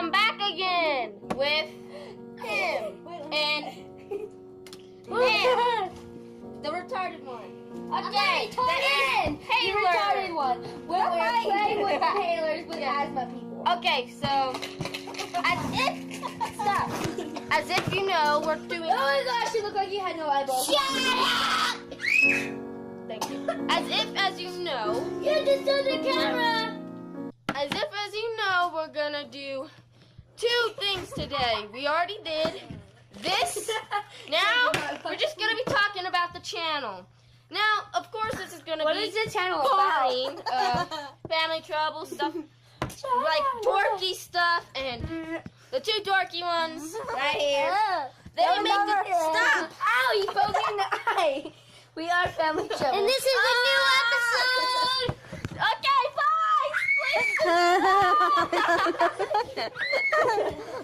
I'm back again with him and him, the retarded one. Okay, the retarded one. We're playing with Yeah. Taylors with asthma people. Okay, so as if you know, we're doing. Oh my gosh, you look like you had no eyeballs. Shut up! Thank you. As you know, You just on the camera. as you know, we're gonna do 2 things today. We already did this. Now we're just gonna be talking about the channel. Now, of course, this is gonna What be is the channel about? boring, family trouble stuff, like dorky stuff, and the 2 dorky ones right here. They Don't make number the him. stop. Ow, you poked me in the eye. We are family trouble. And this is a new episode. Okay, bye. Please.